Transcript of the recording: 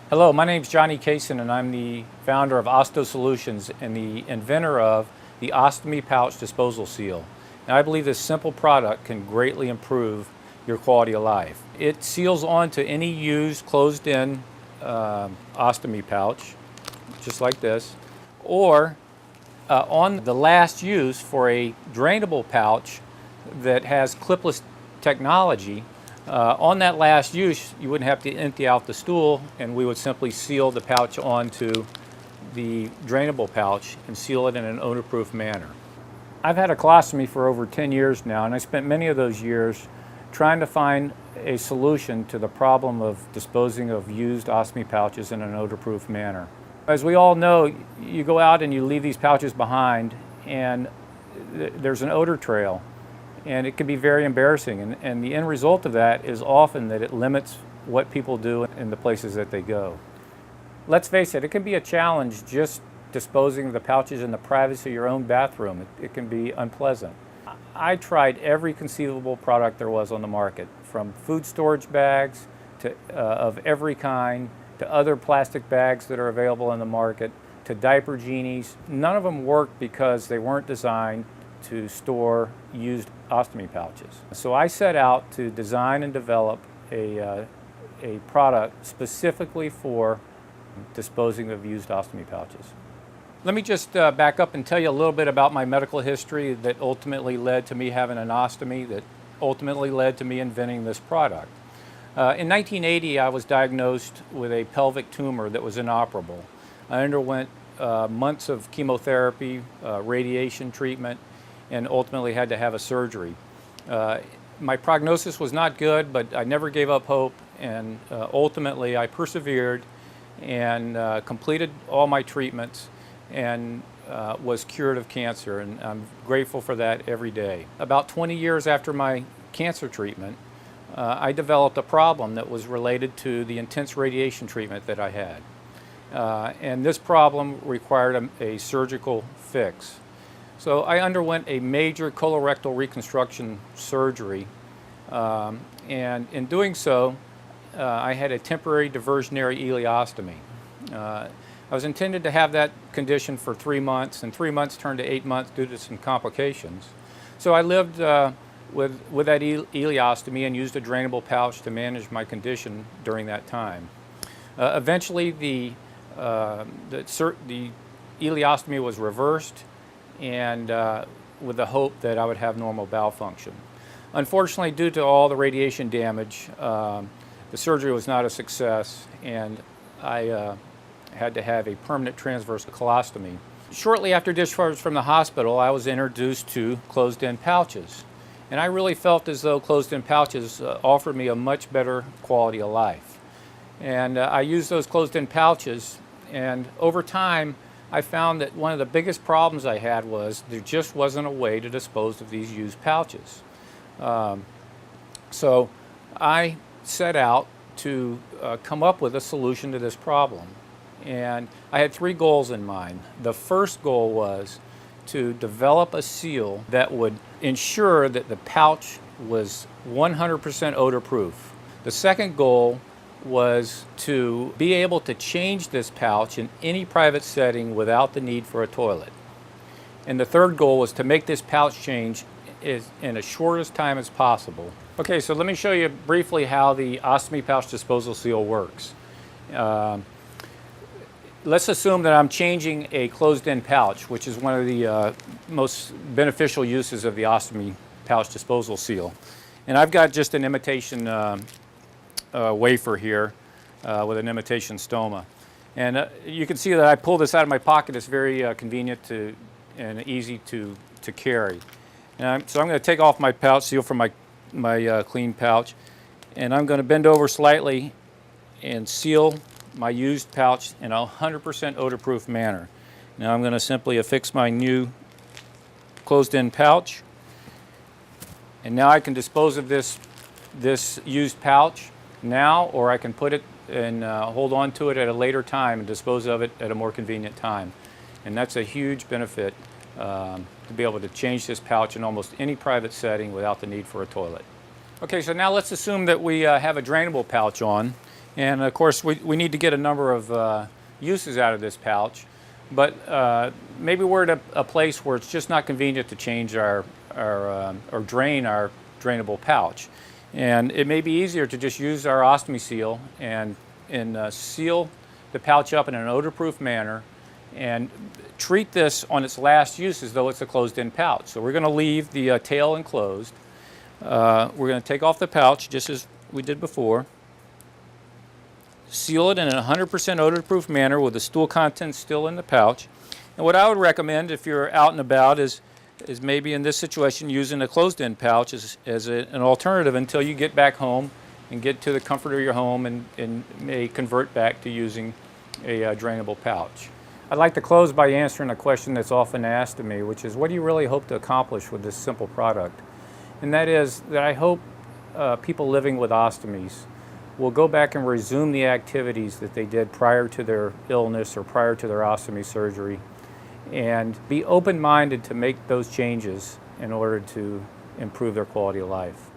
Hello, my name is Johnny Kaysen and I'm the founder of OstoSolutions and the inventor of the ostomy pouch disposal seal. And I believe this simple product can greatly improve your quality of life. It seals onto any used closed-in ostomy pouch, just like this, or on the last use for a drainable pouch that has clipless technology. On that last use, you wouldn't have to empty out the stool, and we would simply seal the pouch onto the drainable pouch and seal it in an odor-proof manner. I've had a colostomy for over 10 years now, and I spent many of those years trying to find a solution to the problem of disposing of used ostomy pouches in an odor-proof manner. As we all know, you go out and you leave these pouches behind, and there's an odor trail. And it can be very embarrassing, and the end result of that is often that it limits what people do in the places that they go. Let's face it, it can be a challenge just disposing of the pouches in the privacy of your own bathroom. It can be unpleasant. I tried every conceivable product there was on the market, from food storage bags of every kind, to other plastic bags that are available in the market, to diaper genies. None of them worked because they weren't designed to store used ostomy pouches. So I set out to design and develop a product specifically for disposing of used ostomy pouches. Let me just back up and tell you a little bit about my medical history that ultimately led to me having an ostomy, that ultimately led to me inventing this product. In 1980, I was diagnosed with a pelvic tumor that was inoperable. I underwent months of chemotherapy, radiation treatment, and ultimately had to have a surgery. My prognosis was not good, but I never gave up hope, and ultimately I persevered and completed all my treatments and was cured of cancer, and I'm grateful for that every day. About 20 years after my cancer treatment, I developed a problem that was related to the intense radiation treatment that I had. And this problem required a surgical fix. So I underwent a major colorectal reconstruction surgery, and in doing so, I had a temporary diversionary ileostomy. I was intended to have that condition for 3 months, and 3 months turned to 8 months due to some complications. So I lived with that ileostomy and used a drainable pouch to manage my condition during that time. Eventually, the ileostomy was reversed, and with the hope that I would have normal bowel function. Unfortunately, due to all the radiation damage, the surgery was not a success, and I had to have a permanent transverse colostomy. Shortly after discharge from the hospital, I was introduced to closed-in pouches, and I really felt as though closed-in pouches offered me a much better quality of life. And I used those closed-in pouches, and over time, I found that one of the biggest problems I had was there just wasn't a way to dispose of these used pouches. So I set out to come up with a solution to this problem. And I had 3 goals in mind. The first goal was to develop a seal that would ensure that the pouch was 100% odor-proof. The second goal was to be able to change this pouch in any private setting without the need for a toilet. And the third goal was to make this pouch change in as short as time as possible. Okay, so let me show you briefly how the ostomy pouch disposal seal works. Let's assume that I'm changing a closed-in pouch, which is one of the most beneficial uses of the ostomy pouch disposal seal. And I've got just an imitation wafer here with an imitation stoma. And you can see that I pull this out of my pocket. It's very convenient and easy to carry. And so I'm going to take off my pouch seal from my clean pouch, and I'm going to bend over slightly and seal my used pouch in a 100% odor-proof manner. Now I'm going to simply affix my new closed-in pouch, and now I can dispose of this used pouch now, or I can put it and hold on to it at a later time and dispose of it at a more convenient time. And that's a huge benefit to be able to change this pouch in almost any private setting without the need for a toilet. Okay, so now let's assume that we have a drainable pouch on, And of course, we need to get a number of uses out of this pouch, but maybe we're at a place where it's just not convenient to change or drain our drainable pouch. And it may be easier to just use our ostomy seal and seal the pouch up in an odor-proof manner and treat this on its last use as though it's a closed-in pouch. So we're going to leave the tail enclosed. We're going to take off the pouch just as we did before. Seal it in a 100% odor-proof manner with the stool contents still in the pouch. And what I would recommend if you're out and about is maybe in this situation using a closed-in pouch as an alternative until you get back home and get to the comfort of your home and may convert back to using a drainable pouch. I'd like to close by answering a question that's often asked of me, which is, what do you really hope to accomplish with this simple product? And that is that I hope people living with ostomies will go back and resume the activities that they did prior to their illness or prior to their ostomy surgery, and be open-minded to make those changes in order to improve their quality of life.